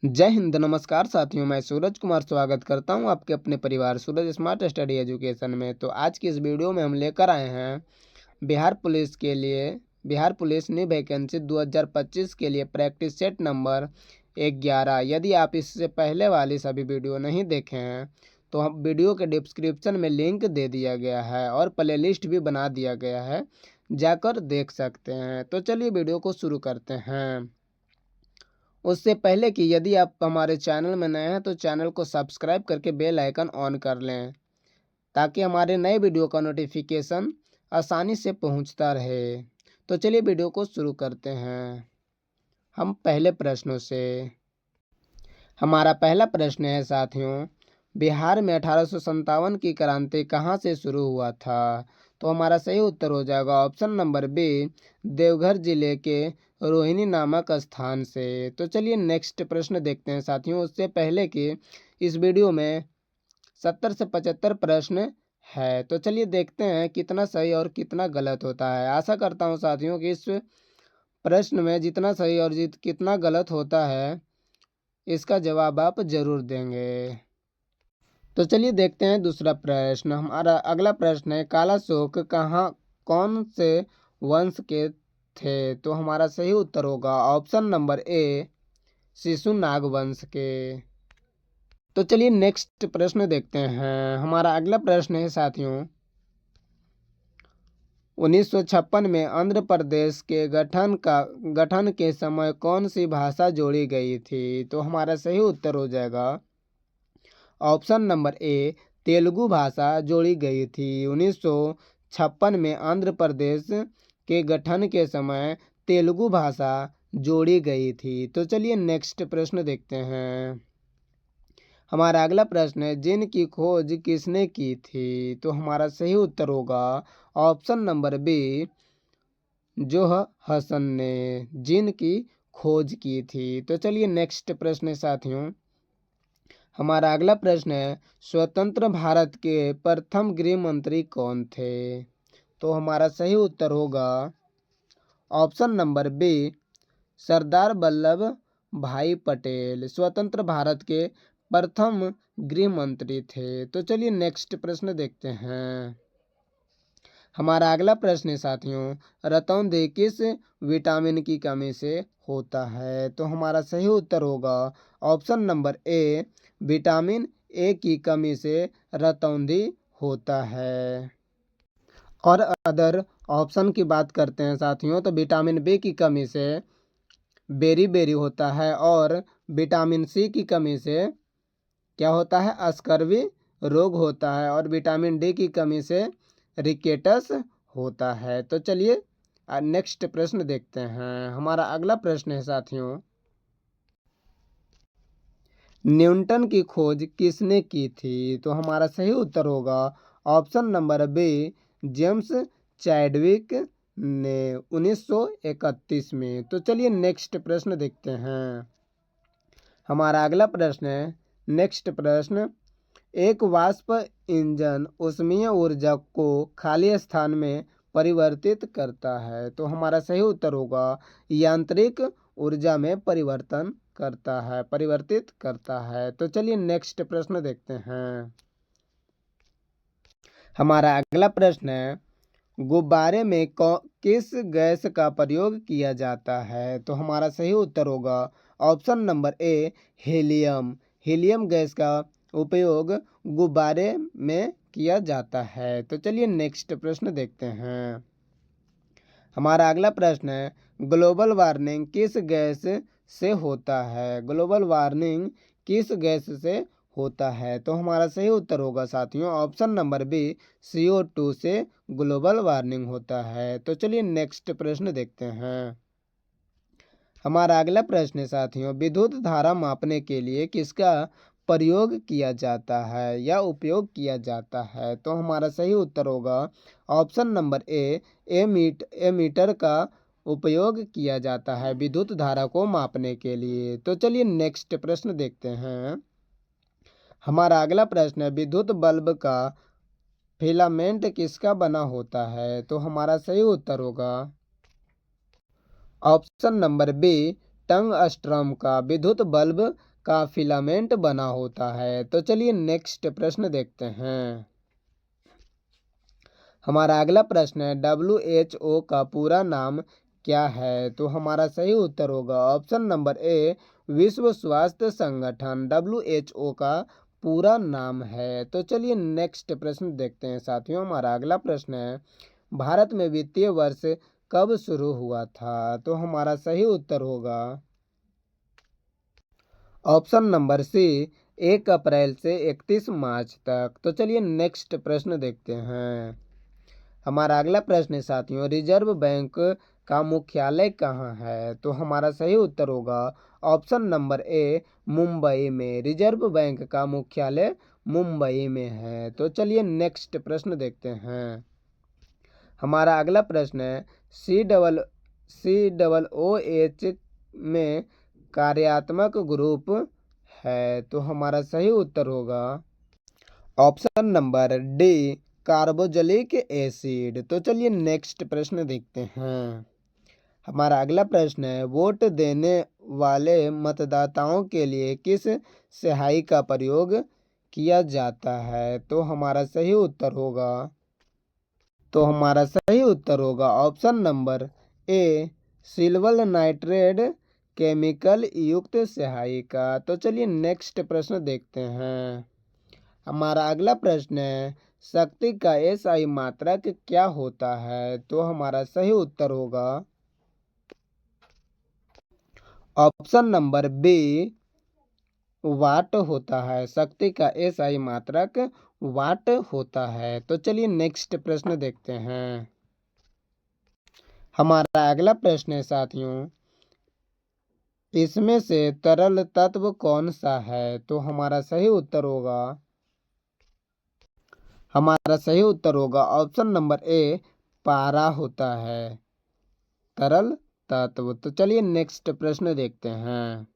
जय हिंद, नमस्कार साथियों। मैं सूरज कुमार स्वागत करता हूं आपके अपने परिवार सूरज स्मार्ट स्टडी एजुकेशन में। तो आज की इस वीडियो में हम लेकर आए हैं बिहार पुलिस न्यू वैकेंसी 2025 के लिए प्रैक्टिस सेट नंबर 11। यदि आप इससे पहले वाली सभी वीडियो नहीं देखे हैं तो हम वीडियो के डिस्क्रिप्शन में लिंक दे दिया गया है और प्ले लिस्ट भी बना दिया गया है, जाकर देख सकते हैं। तो चलिए वीडियो को शुरू करते हैं। उससे पहले कि यदि आप हमारे चैनल में नए हैं तो चैनल को सब्सक्राइब करके बेल आइकन ऑन कर लें, ताकि हमारे नए वीडियो का नोटिफिकेशन आसानी से पहुंचता रहे। तो चलिए वीडियो को शुरू करते हैं हम पहले प्रश्नों से। हमारा पहला प्रश्न है साथियों, बिहार में 1857 की क्रांति कहाँ से शुरू हुआ था? तो हमारा सही उत्तर हो जाएगा ऑप्शन नंबर बी, देवघर जिले के रोहिणी नामक स्थान से। तो चलिए नेक्स्ट प्रश्न देखते हैं साथियों। उससे पहले कि इस वीडियो में 70 से 75 प्रश्न है, तो चलिए देखते हैं कितना सही और कितना गलत होता है। आशा करता हूँ साथियों कि इस प्रश्न में जितना सही और कितना गलत होता है, इसका जवाब आप जरूर देंगे। तो चलिए देखते हैं दूसरा प्रश्न। हमारा अगला प्रश्न है, कालाशोक कौन से वंश के थे? तो हमारा सही उत्तर होगा ऑप्शन नंबर ए, शिशुनाग वंश के। तो चलिए नेक्स्ट प्रश्न देखते हैं। हमारा अगला प्रश्न है साथियों, 1956 में आंध्र प्रदेश के गठन के समय कौन सी भाषा जोड़ी गई थी? तो हमारा सही उत्तर हो जाएगा ऑप्शन नंबर ए, तेलुगु भाषा जोड़ी गई थी। 1956 में आंध्र प्रदेश के गठन के समय तेलुगु भाषा जोड़ी गई थी। तो चलिए नेक्स्ट प्रश्न देखते हैं। हमारा अगला प्रश्न है, जिन की खोज किसने की थी? तो हमारा सही उत्तर होगा ऑप्शन नंबर बी, जोह हसन ने जिन की खोज की थी। तो चलिए नेक्स्ट प्रश्न है साथियों। हमारा अगला प्रश्न है, स्वतंत्र भारत के प्रथम गृह मंत्री कौन थे? तो हमारा सही उत्तर होगा option number B, Sardar Vallabh भाई पटेल स्वतंत्र भारत के प्रथम गृह मंत्री थे। तो चलिए नेक्स्ट प्रश्न देखते हैं। हमारा अगला प्रश्न है साथियों, रतौंधी किस विटामिन की कमी से होता है? तो हमारा सही उत्तर होगा option number A, vitamin A की कमी से रतौंधी होता है। और अदर ऑप्शन की बात करते हैं साथियों, तो विटामिन बी की कमी से बेरी होता है, और विटामिन सी की कमी से क्या होता है, स्कर्वी रोग होता है, और विटामिन डी की कमी से रिकेटस होता है। तो चलिए नेक्स्ट प्रश्न देखते हैं। हमारा अगला प्रश्न है साथियों, न्यूटन की खोज किसने की थी? तो हमारा सही उत्तर होगा option number B, James Chadwick ने 1931 में। तो चलिए नेक्स्ट प्रश्न देखते हैं। हमारा अगला प्रश्न है, नेक्स्ट प्रश्न, एक वाष्प इंजन ऊष्मीय ऊर्जा को खाली स्थान में परिवर्तित करता है। तो हमारा सही उत्तर होगा यांत्रिक ऊर्जा में परिवर्तित करता है। तो चलिए नेक्स्ट प्रश्न देखते हैं। हमारा अगला प्रश्न है, गुब्बारे में किस गैस का प्रयोग किया जाता है? तो हमारा सही उत्तर होगा option number A, helium. Helium gas का उपयोग गुब्बारे में किया जाता है। तो चलिए नेक्स्ट प्रश्न देखते हैं। हमारा अगला प्रश्न है, ग्लोबल वार्मिंग किस गैस से होता है? ग्लोबल वार्मिंग किस गैस से होता है? तो हमारा सही उत्तर होगा साथियों ऑप्शन नंबर बी, CO2 से ग्लोबल वार्मिंग होता है। तो चलिए नेक्स्ट प्रश्न देखते हैं। हमारा अगला प्रश्न है साथियों, विद्युत धारा मापने के लिए किसका प्रयोग किया जाता है या उपयोग किया जाता है? तो हमारा सही उत्तर होगा ऑप्शन नंबर ए, एमीटर का उपयोग किया जाता है विद्युत धारा को मापने के लिए। तो चलिए नेक्स्ट प्रश्न देखते हैं। हमारा अगला प्रश्न है, विद्युत बल्ब का फिलामेंट किसका बना होता है? तो हमारा सही उत्तर होगा ऑप्शन नंबर बी, टंगस्ट्रम का। विद्युत बल्ब का फिलामेंट बना होता है। तो चलिए नेक्स्ट प्रश्न देखते हैं। हमारा अगला प्रश्न है WHO का पूरा नाम क्या है? तो हमारा सही उत्तर होगा ऑप्शन नंबर ए विश्व स्वास्थ्य संगठन। WHO का पूरा नाम है। तो चलिए नेक्स्ट प्रश्न देखते हैं साथियों। हमारा अगला प्रश्न है भारत में वित्तीय वर्ष कब शुरू हुआ था? तो हमारा सही उत्तर होगा ऑप्शन नंबर सी 1 अप्रैल से 31 मार्च तक। तो चलिए नेक्स्ट प्रश्न देखते हैं। हमारा अगला प्रश्न है साथियों रिजर्व बैंक का मुख्यालय कहाँ है? तो हमारा सही उत्तर होगा ऑप्शन नंबर ए मुंबई में। रिजर्व बैंक का मुख्यालय मुंबई में है। तो चलिए नेक्स्ट प्रश्न देखते हैं। हमारा अगला प्रश्न है COOH में कार्यात्मक ग्रुप है। तो हमारा सही उत्तर होगा option number D carboxylic acid. तो चलिए नेक्स्ट प्रश्न देखते हैं। हमारा अगला प्रश्न है वोट देने वाले मतदाताओं के लिए किस स्याही का प्रयोग किया जाता है? तो हमारा सही उत्तर होगा option number A silver nitrate chemical युक्त स्याही का। तो चलिए नेक्स्ट प्रश्न देखते हैं। हमारा अगला प्रश्न है शक्ति का SI मात्रक क्या होता है? तो हमारा सही उत्तर होगा ऑप्शन नंबर बी वाट होता है। शक्ति का SI मात्रक वाट होता है। तो चलिए नेक्स्ट प्रश्न देखते हैं। हमारा अगला प्रश्न है साथियों इसमें से तरल तत्व कौन सा है? तो हमारा सही उत्तर होगा ऑप्शन नंबर ए पारा होता है तरल तत्व। तो चलिए नेक्स्ट प्रश्न देखते हैं।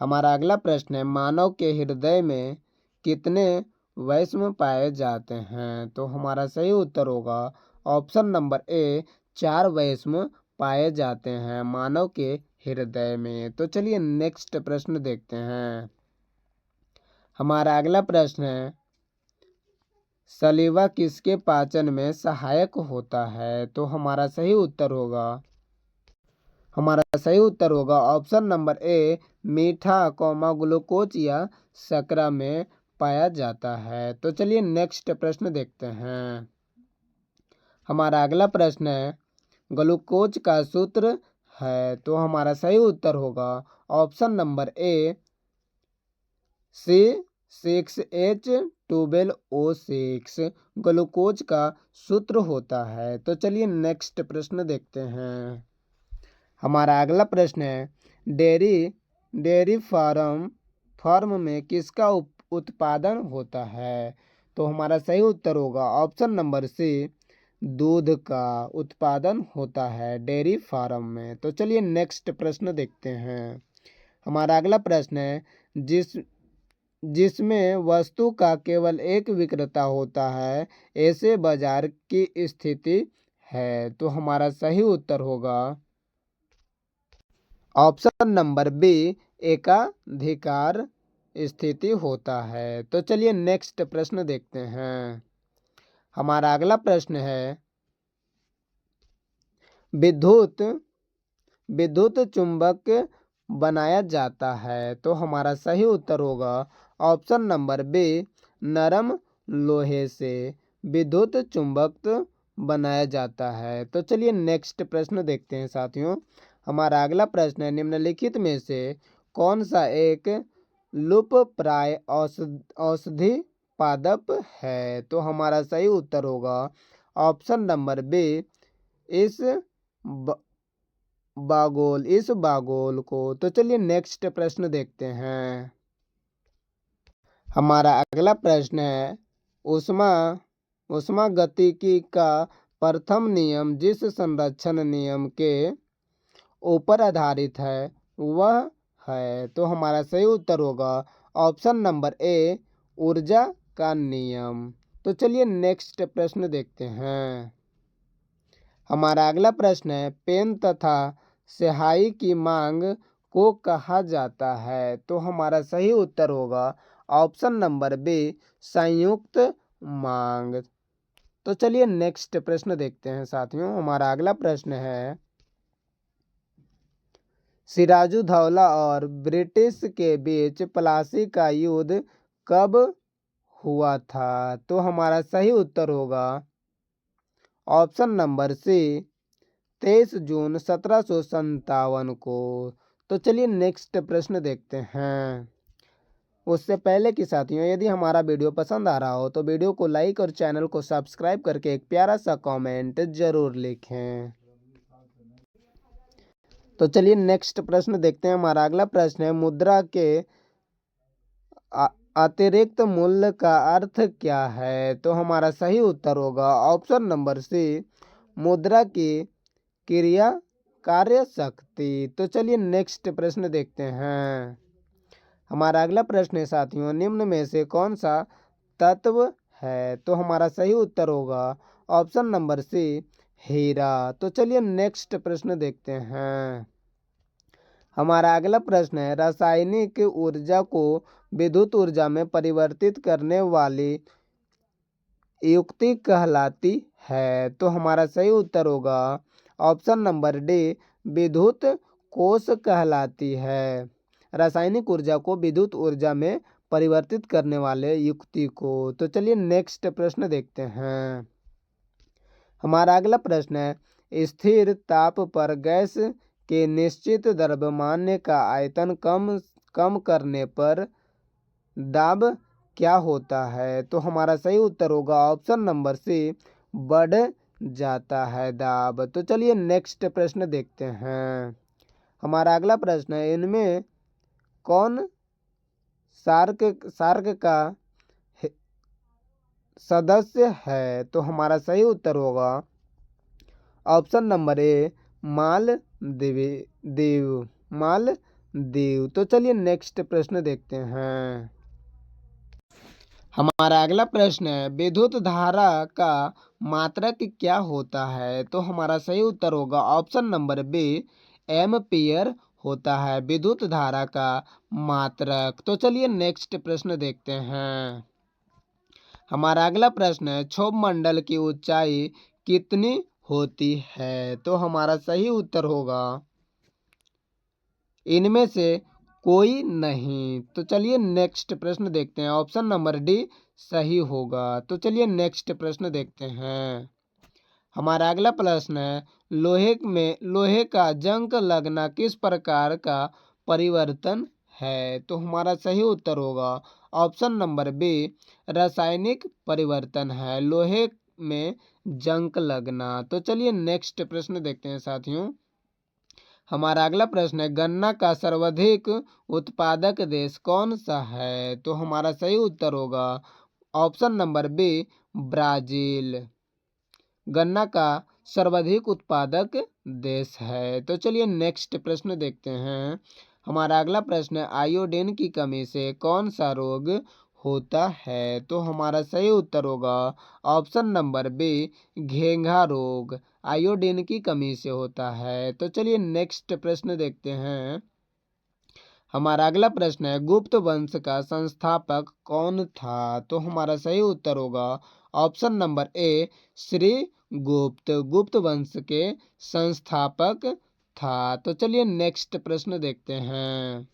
हमारा अगला प्रश्न है मानव के हृदय में कितने वैष्णव पाए जाते हैं? तो हमारा सही उत्तर होगा ऑप्शन नंबर ए 4 वैष्णव पाए जाते हैं मानव के हृदय में। तो चलिए नेक्स्ट प्रश्न देखते हैं। हमारा अगला प्रश्न है सलीवा किसके पाचन में सहायक होता है? तो हमारा सही उत्तर होगा ऑप्शन नंबर ए मीठा ग्लूकोज या शर्करा में पाया जाता है। तो चलिए नेक्स्ट प्रश्न देखते हैं। हमारा अगला प्रश्न है ग्लूकोज का सूत्र है। तो हमारा सही उत्तर होगा option number A C6H12O6 glucose का सूत्र होता है। तो चलिए नेक्स्ट प्रश्न देखते हैं। हमारा अगला प्रश्न है डेयरी फार्म में किसका उत्पादन होता है? तो हमारा सही उत्तर होगा ऑप्शन नंबर सी दूध का उत्पादन होता है डेयरी फार्म में। तो चलिए नेक्स्ट प्रश्न देखते हैं। हमारा अगला प्रश्न है जिसमें वस्तु का केवल एक विक्रेता होता है ऐसे बाजार की स्थिति है। तो हमारा सही उत्तर होगा ऑप्शन नंबर बी एकाधिकार स्थिति होता है। तो चलिए नेक्स्ट प्रश्न देखते हैं। हमारा अगला प्रश्न है विद्युत चुंबक बनाया जाता है। तो हमारा सही उत्तर होगा ऑप्शन नंबर बी नरम लोहे से विद्युत चुंबक बनाया जाता है। तो चलिए नेक्स्ट प्रश्न देखते हैं साथियों। हमारा अगला प्रश्न है निम्नलिखित में से कौन सा एक लुप्तप्राय औषधि पादप है? तो हमारा सही उत्तर होगा ऑप्शन नंबर बी इस बागोल को। तो चलिए नेक्स्ट प्रश्न देखते हैं। हमारा अगला प्रश्न है ऊष्मागतिकी का प्रथम नियम जिस संरक्षण नियम के ऊपर आधारित है वह है। तो हमारा सही उत्तर होगा ऑप्शन नंबर ए ऊर्जा का नियम। तो चलिए नेक्स्ट प्रश्न देखते हैं। हमारा अगला प्रश्न है पेन तथा स्याही की मांग को कहा जाता है? तो हमारा सही उत्तर होगा ऑप्शन नंबर बी, संयुक्त मांग। तो चलिए नेक्स्ट प्रश्न देखते हैं साथियों। हमारा अगला प्रश्न है, सिराजुद्दौला और ब्रिटिश के बीच प्लासी का युद्ध कब हुआ था? तो हमारा सही उत्तर होगा ऑप्शन नंबर सी, 23 जून 1757 को। तो चलिए नेक्स्ट प्रश्न देखते हैं। उससे पहले कि साथियों, यदि हमारा वीडियो पसंद आ रहा हो तो वीडियो को लाइक और चैनल को सब्सक्राइब करके एक प्यारा सा कमेंट जरूर लिखें। तो चलिए नेक्स्ट प्रश्न देखते हैं। हमारा अगला प्रश्न है, मुद्रा के अतिरिक्त मूल्य का अर्थ क्या है? तो हमारा सही उत्तर होगा ऑप्शन नंबर सी, मुद्रा की क्रिया कार्य शक्ति। तो चलिए नेक्स्ट प्रश्न देखते हैं। हमारा अगला प्रश्न है साथियों, निम्न में से कौन सा तत्व है? तो हमारा सही उत्तर होगा ऑप्शन नंबर सी, हीरा। तो चलिए नेक्स्ट प्रश्न देखते हैं। हमारा अगला प्रश्न है, रासायनिक ऊर्जा को विद्युत ऊर्जा में परिवर्तित करने वाली युक्ति कहलाती है? तो हमारा सही उत्तर होगा ऑप्शन नंबर डी, विद्युत कोश कहलाती है। रासायनिक ऊर्जा को विद्युत ऊर्जा में परिवर्तित करने वाले युक्ति को। तो चलिए नेक्स्ट प्रश्न देखते हैं। हमारा अगला प्रश्न है, स्थिर ताप पर गैस के निश्चित द्रव्यमान का आयतन कम करने पर दाब क्या होता है? तो हमारा सही उत्तर होगा ऑप्शन नंबर सी, बढ़ जाता है दाब। तो चलिए नेक्स्ट प्रश्न देखते हैं। हमारा अगला प्रश्न है, इनमें कौन सार्क का सदस्य है? तो हमारा सही उत्तर होगा ऑप्शन नंबर ए, मालदीव। तो चलिए नेक्स्ट प्रश्न देखते हैं। हमारा अगला प्रश्न है, विद्युत धारा का मात्रक क्या होता है? तो हमारा सही उत्तर होगा ऑप्शन नंबर बी, एम्पियर होता है विद्युत धारा का मात्रक। तो चलिए नेक्स्ट प्रश्न देखते हैं। हमारा अगला प्रश्न है, क्षोभ मंडल की ऊंचाई कितनी होती है? तो हमारा सही उत्तर होगा इनमें से कोई नहीं। तो चलिए नेक्स्ट प्रश्न देखते हैं। ऑप्शन नंबर डी सही होगा। तो चलिए नेक्स्ट प्रश्न देखते हैं। हमारा अगला प्रश्न है, लोहे का जंग लगना किस प्रकार का परिवर्तन है? तो हमारा सही उत्तर होगा ऑप्शन नंबर बी, रासायनिक परिवर्तन है लोहे में जंग लगना। तो चलिए नेक्स्ट प्रश्न देखते हैं साथियों। हमारा अगला प्रश्न है, गन्ना का सर्वाधिक उत्पादक देश कौन सा है? तो हमारा सही उत्तर होगा ऑप्शन नंबर बी, ब्राजील। गन्ना का सर्वाधिक उत्पादक देश है। तो चलिए नेक्स्ट प्रश्न देखते हैं। हमारा अगला प्रश्न है, आयोडीन की कमी से कौन सा रोग होता है? तो हमारा सही उत्तर होगा ऑप्शन नंबर बी, घेंघा रोग आयोडीन की कमी से होता है। तो चलिए नेक्स्ट प्रश्न देखते हैं। हमारा अगला प्रश्न है, गुप्त वंश का संस्थापक कौन था? तो हमारा सही उत्तर होगा ऑप्शन नंबर ए, श्री गुप्त वंश के संस्थापक था। तो चलिए नेक्स्ट प्रश्न देखते हैं।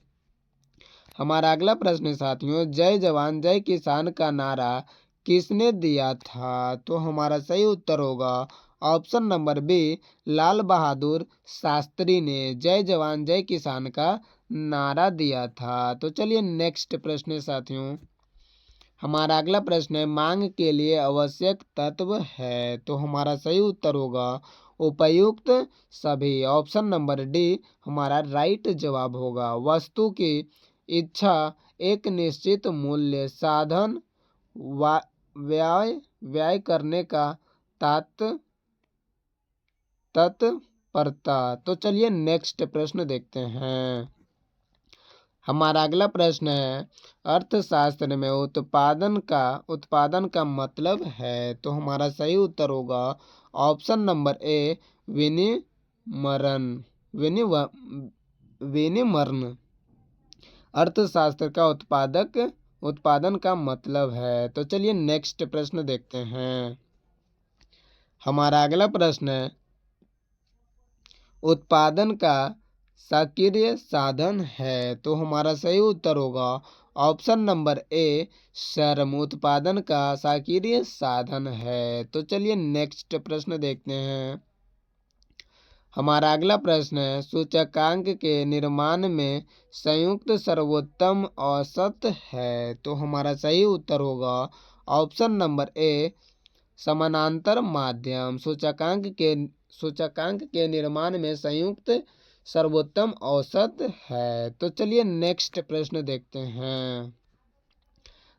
हमारा अगला प्रश्न साथियों, जय जवान जय किसान का नारा किसने दिया था? तो हमारा सही उत्तर होगा option number B, Lal Bahadur Shastri ने जय जवान जय किसान का नारा दिया था। तो चलिए नेक्स्ट प्रश्न साथियों। हमारा अगला प्रश्न है, मांग के लिए आवश्यक तत्व है? तो हमारा सही उत्तर होगा उपयुक्त सभी। ऑप्शन नंबर डी हमारा राइट जवाब होगा। वस्तु की इच्छा, एक निश्चित मूल्य, साधन, व्यय करने का तत्परता। तो चलिए नेक्स्ट प्रश्न देखते हैं। हमारा अगला प्रश्न है, अर्थशास्त्र में उत्पादन का मतलब है? तो हमारा सही उत्तर होगा ऑप्शन नंबर ए, विनिर्माण। विनिमरण अर्थशास्त्र का उत्पादन का मतलब है। तो चलिए नेक्स्ट प्रश्न देखते हैं। हमारा अगला प्रश्न है, उत्पादन का सक्रिय साधन है। तो हमारा सही उत्तर होगा ऑप्शन नंबर ए, श्रम उत्पादन का सक्रिय साधन है। तो चलिए नेक्स्ट प्रश्न देखते हैं। हमारा अगला प्रश्न है, सूचकांक के निर्माण में संयुक्त सर्वोत्तम औसत है। तो हमारा सही उत्तर होगा ऑप्शन नंबर ए, समानांतर माध्यम। सूचकांक के निर्माण में संयुक्त सर्वोत्तम औसत है। तो चलिए नेक्स्ट प्रश्न देखते हैं।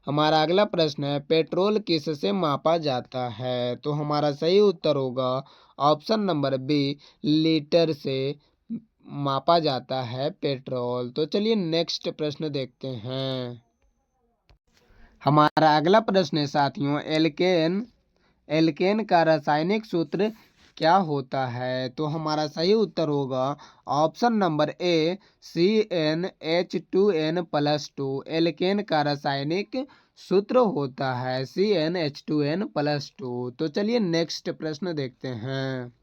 हमारा अगला प्रश्न है, पेट्रोल किससे मापा जाता है। तो हमारा सही उत्तर होगा ऑप्शन नंबर बी, लीटर से मापा जाता है पेट्रोल। तो चलिए नेक्स्ट प्रश्न देखते हैं। हमारा अगला प्रश्न है साथियों, एल्केन का रासायनिक सूत्र क्या होता है। तो हमारा सही उत्तर होगा option number A, CnH2n+2। Alkene का रासायनिक सूत्र होता है CnH2n+2। तो चलिए नेक्स्ट प्रश्न देखते हैं।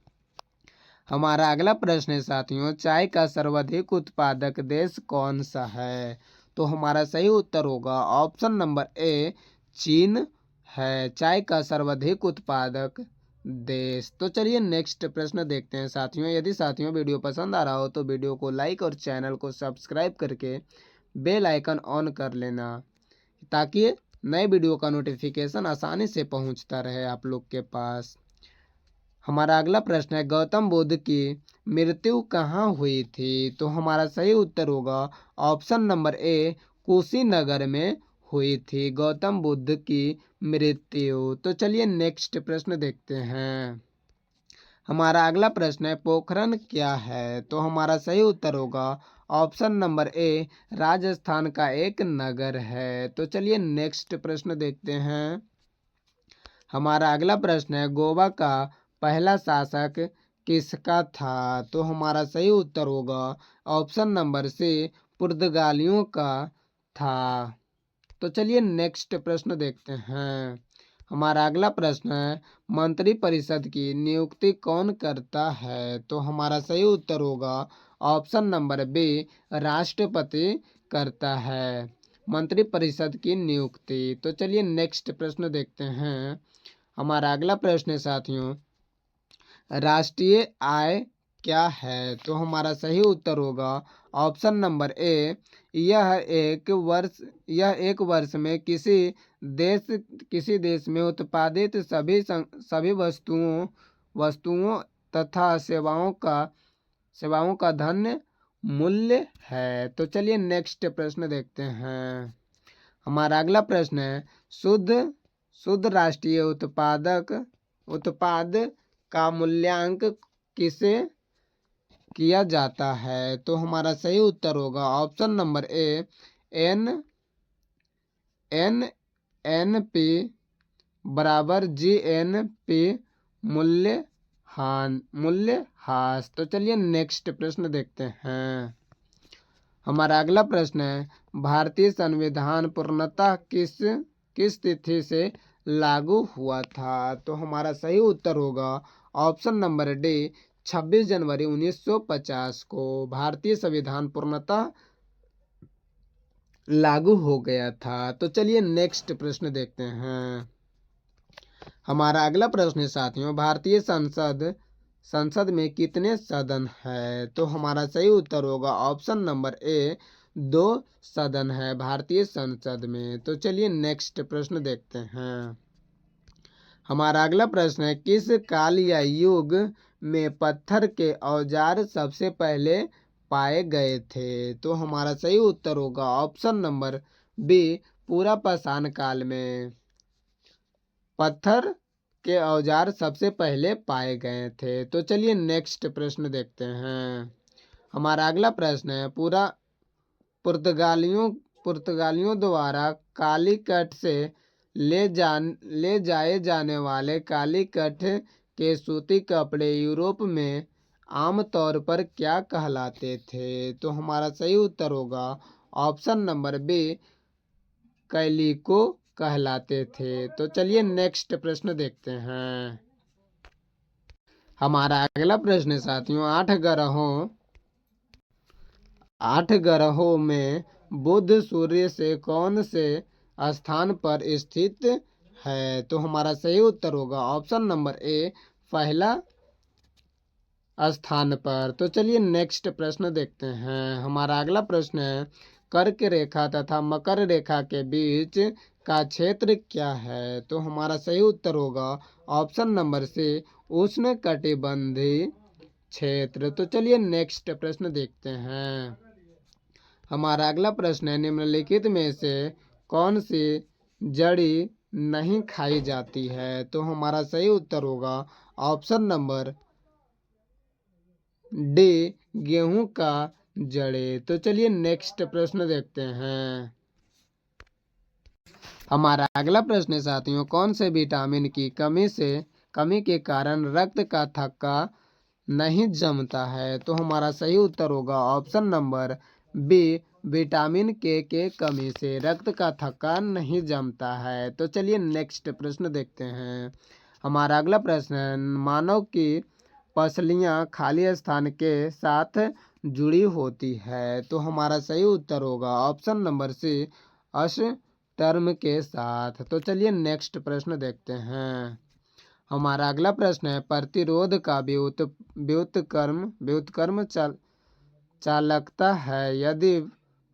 हमारा अगला प्रश्न है साथियों, चाय का सर्वाधिक उत्पादक देश कौन सा है। तो हमारा सही उत्तर होगा ऑप्शन नंबर ए, चीन है चाय का सर्वाधिक उत्पादक देश। तो चलिए नेक्स्ट प्रश्न देखते हैं साथियों। यदि साथियों वीडियो पसंद आ रहा हो तो वीडियो को लाइक और चैनल को सब्सक्राइब करके बेल आइकन ऑन कर लेना, ताकि नए वीडियो का नोटिफिकेशन आसानी से पहुंचता रहे आप लोग के पास। हमारा अगला प्रश्न है, गौतम बुद्ध की मृत्यु कहाँ हुई थी। तो हमारा सही उत्तर होगा ऑप्शन नंबर ए, कुशीनगर में हुई थी गौतम बुद्ध की मृत्यु। तो चलिए नेक्स्ट प्रश्न देखते हैं। हमारा अगला प्रश्न है, पोखरन क्या है। तो हमारा सही उत्तर होगा ऑप्शन नंबर ए, राजस्थान का एक नगर है। तो चलिए नेक्स्ट प्रश्न देखते हैं। हमारा अगला प्रश्न है, गोवा का पहला शासक किसका था। तो हमारा सही उत्तर होगा ऑप्शन नंबर सी, पुर्तगालियों का था। तो चलिए नेक्स्ट प्रश्न देखते हैं। हमारा अगला प्रश्न है, मंत्रिपरिषद की नियुक्ति कौन करता है। तो हमारा सही उत्तर होगा ऑप्शन नंबर बी, राष्ट्रपति करता है मंत्रिपरिषद की नियुक्ति। तो चलिए नेक्स्ट प्रश्न देखते हैं। हमारा अगला प्रश्न है साथियों, राष्ट्रीय आय क्या है। तो हमारा सही उत्तर होगा ऑप्शन नंबर ए, यह एक वर्ष में किसी देश में उत्पादित सभी वस्तुओं तथा सेवाओं का धन मूल्य है। तो चलिए नेक्स्ट प्रश्न देखते हैं। हमारा अगला प्रश्न है, शुद्ध राष्ट्रीय उत्पाद का मूल्यांकन किसे किया जाता है। तो हमारा सही उत्तर होगा ऑप्शन नंबर ए, NNP बराबर GNP मूल्यह्रास। तो चलिए नेक्स्ट प्रश्न देखते हैं। हमारा अगला प्रश्न है, भारतीय संविधान पूर्णतः किस तिथि से लागू हुआ था। तो हमारा सही उत्तर होगा ऑप्शन नंबर डी, 26 जनवरी 1950 को भारतीय संविधान पूर्णतः लागू हो गया था। तो चलिए नेक्स्ट प्रश्न देखते हैं। हमारा अगला प्रश्न है साथियों, भारतीय संसद में कितने सदन है। तो हमारा सही उत्तर होगा ऑप्शन नंबर ए, 2 सदन है भारतीय संसद में। तो चलिए नेक्स्ट प्रश्न देखते हैं। हमारा अगला प्रश्न है, किस काल या युग में पत्थर के औजार सबसे पहले पाए गए थे। तो हमारा सही उत्तर होगा ऑप्शन नंबर बी, पूरा पाषाण काल में पत्थर के औजार सबसे पहले पाए गए थे। तो चलिए नेक्स्ट प्रश्न देखते हैं। हमारा अगला प्रश्न है, पुर्तगालियों द्वारा कालीकट से ले जाए जाने वाले कालीकट के सूती कपड़े यूरोप में आमतौर पर क्या कहलाते थे? तो हमारा सही उत्तर होगा ऑप्शन नंबर बी, कैलिको कहलाते थे। तो चलिए नेक्स्ट प्रश्न देखते हैं। हमारा अगला प्रश्न है साथियों, 8 ग्रहों में बुध सूर्य से कौन से स्थान पर स्थित है? तो हमारा सही उत्तर होगा ऑप्शन नंबर ए, पहला स्थान पर। तो चलिए नेक्स्ट प्रश्न देखते हैं। हमारा अगला प्रश्न है, कर्क रेखा तथा मकर रेखा के बीच का क्षेत्र क्या है? तो हमारा सही उत्तर होगा ऑप्शन नंबर सी, उष्ण कटिबंधीय क्षेत्र। तो चलिए नेक्स्ट प्रश्न देखते हैं। हमारा अगला प्रश्न है, निम्नलिखित में से कौन सी जड़ी नहीं खाई जाती है? तो हमारा सही उत्तर होगा ऑप्शन नंबर डी, गेहूं का जड़े। तो चलिए नेक्स्ट प्रश्न देखते हैं। हमारा अगला प्रश्न है साथियों, कौन से विटामिन की कमी के कारण रक्त का थक्का नहीं जमता है? तो हमारा सही उत्तर होगा ऑप्शन नंबर बी, विटामिन के कमी से रक्त का थक्का नहीं जमता है। तो चलिए नेक्स्ट प्रश्न देखते हैं। हमारा अगला प्रश्न है, मानव की पसलियाँ खाली स्थान के साथ जुड़ी होती है। तो हमारा सही उत्तर होगा ऑप्शन नंबर सी, अष्टर्म के साथ। तो चलिए नेक्स्ट प्रश्न देखते हैं। हमारा अगला प्रश्न है, प्रतिरोध का व्युत्क्रम चालकता है। यदि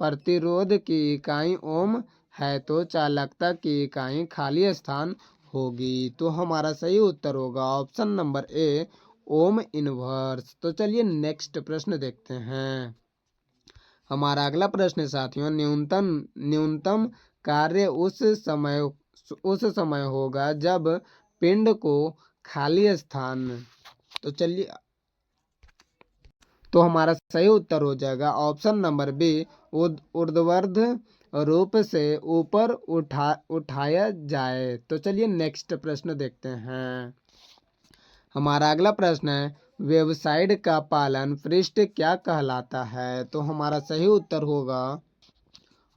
प्रतिरोध की इकाई ओम है तो चालकता की इकाई खाली स्थान होगी। तो हमारा सही उत्तर होगा option number A, ohm inverse. तो चलिए नेक्स्ट प्रश्न देखते हैं। हमारा अगला प्रश्न है साथियों, न्यूनतम कार्य उस समय होगा जब पिंड को खाली स्थान। तो चलिए, तो हमारा सही उत्तर हो जाएगा ऑप्शन नंबर बी, ऊर्ध्वाधर रूप से ऊपर उठाया जाए। तो चलिए नेक्स्ट प्रश्न देखते हैं। हमारा अगला प्रश्न है, वेबसाइट का पालन पृष्ठ क्या कहलाता है? तो हमारा सही उत्तर होगा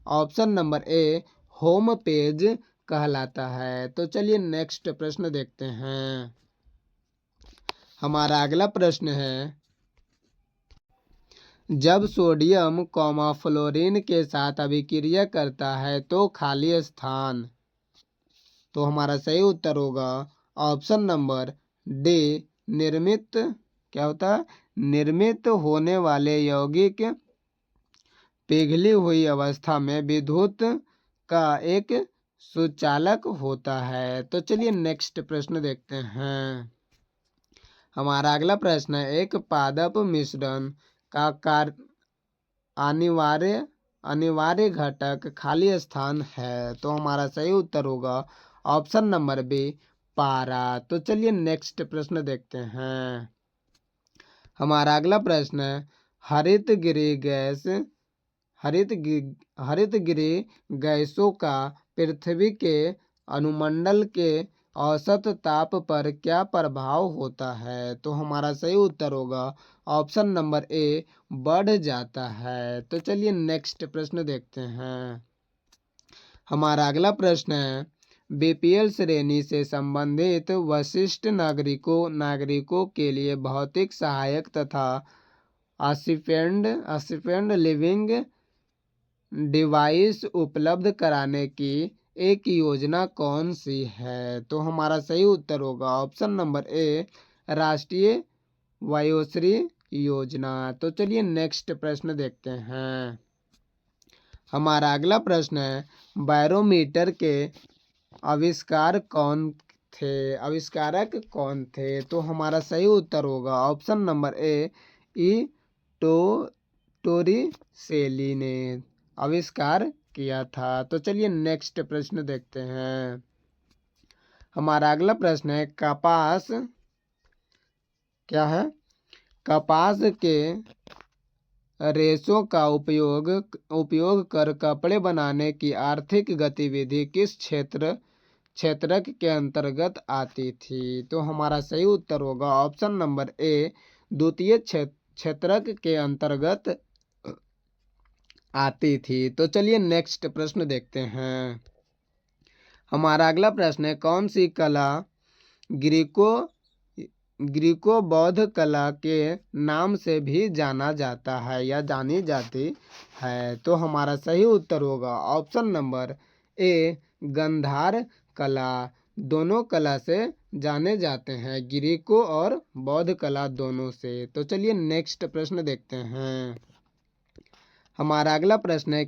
option number A, home page कहलाता है। तो चलिए नेक्स्ट प्रश्न देखते हैं। हमारा अगला प्रश्न है, जब सोडियम फ्लोरीन के साथ अभिक्रिया करता है तो खाली स्थान। तो हमारा सही उत्तर होगा ऑप्शन नंबर डी, निर्मित क्या होता है, निर्मित होने वाले यौगिक पिघली हुई अवस्था में विद्युत का एक सुचालक होता है। तो चलिए नेक्स्ट प्रश्न देखते हैं। हमारा अगला प्रश्न है, एक पादप मिश्रण का कार्य अनिवार्य घटक खाली स्थान है। तो हमारा सही उत्तर होगा ऑप्शन नंबर बी, पारा। तो चलिए नेक्स्ट प्रश्न देखते हैं। हमारा अगला प्रश्न है, हरितगृह गैसों का पृथ्वी के अनुमंडल के औसत ताप पर क्या प्रभाव होता है? तो हमारा सही उत्तर होगा ऑप्शन नंबर ए, बढ़ जाता है। तो चलिए नेक्स्ट प्रश्न देखते हैं। हमारा अगला प्रश्न है, बीपीएल श्रेणी से संबंधित वरिष्ठ नागरिकों के लिए भौतिक सहायक तथा असिस्टेड लिविंग डिवाइस उपलब्ध कराने की एक योजना कौन सी है? तो हमारा सही उत्तर होगा ऑप्शन नंबर ए, राष्ट्रीय वयोश्री योजना। तो चलिए नेक्स्ट प्रश्न देखते हैं। हमारा अगला प्रश्न है, बैरोमीटर के आविष्कारक कौन थे? तो हमारा सही उत्तर होगा ऑप्शन नंबर ए, टोरिसेली ने आविष्कार किया था। तो चलिए नेक्स्ट प्रश्न देखते हैं। हमारा अगला प्रश्न है, कपास क्या है? कपास के रेशों का उपयोग कर कपड़े बनाने की आर्थिक गतिविधि किस क्षेत्रक के अंतर्गत आती थी? तो हमारा सही उत्तर होगा ऑप्शन नंबर ए, द्वितीय क्षेत्रक के अंतर्गत आती थी। तो चलिए नेक्स्ट प्रश्न देखते हैं। हमारा अगला प्रश्न है, कौन सी कला ग्रीको बौद्ध कला के नाम से भी जाना जाता है या जानी जाती है? तो हमारा सही उत्तर होगा ऑप्शन नंबर ए, गंधार कला। दोनों कला से जाने जाते हैं, ग्रीको और बौद्ध कला दोनों से। तो चलिए नेक्स्ट प्रश्न देखते हैं। हमारा अगला प्रश्न है,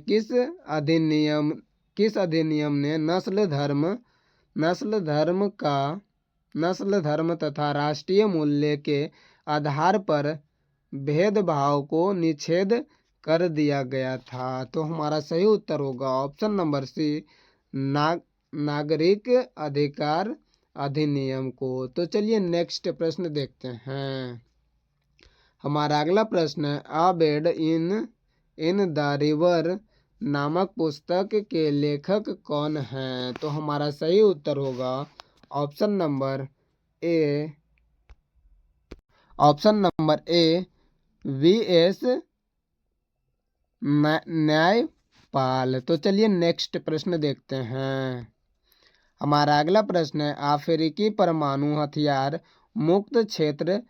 किस अधिनियम ने नस्ल धर्म तथा राष्ट्रीय मूल्य के आधार पर भेदभाव को निषेध कर दिया गया था? तो हमारा सही उत्तर होगा ऑप्शन नंबर सी, नागरिक अधिकार अधिनियम को। तो चलिए नेक्स्ट प्रश्न देखते हैं। हमारा अगला प्रश्न है, अ बेड इन द रिवर नामक पुस्तक के लेखक कौन हैं? तो हमारा सही उत्तर होगा ऑप्शन नंबर ए, वी.एस. न्यायपाल। तो चलिए नेक्स्ट प्रश्न देखते हैं। हमारा अगला प्रश्न है, अफ्रीकी परमाणु हथियार मुक्त क्षेत्र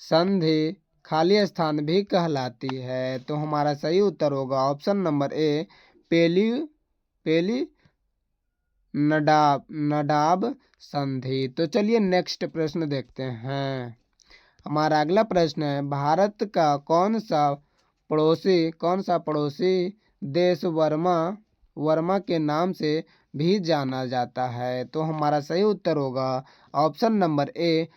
संधि खाली स्थान भी कहलाती है? तो हमारा सही उत्तर होगा ऑप्शन नंबर ए, पेली नडाब संधि। तो चलिए नेक्स्ट प्रश्न देखते हैं। हमारा अगला प्रश्न है, भारत का कौन सा पड़ोसी देश वर्मा के नाम से भी जाना जाता है? तो हमारा सही उत्तर होगा option number A,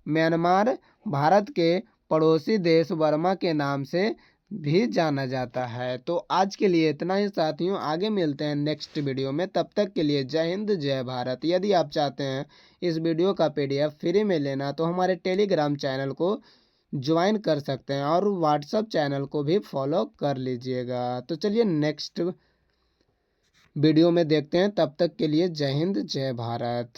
Myanmar Bharat के पड़ोसी देश वर्मा के नाम से भी जाना जाता है। तो आज के लिए इतना ही साथियों, आगे मिलते हैं नेक्स्ट वीडियो में। तब तक के लिए जय हिंद जय भारत। यदि आप चाहते हैं इस वीडियो का PDF फ्री में लेना तो हमारे टेलीग्राम चैनल को ज्वाइन कर सकते हैं और व्हाट्सएप चैनल को भी फॉलो कर लीजिएगा। तो चलिए नेक्स्ट वीडियो में देखते हैं, तब तक के लिए जय हिंद जय भारत।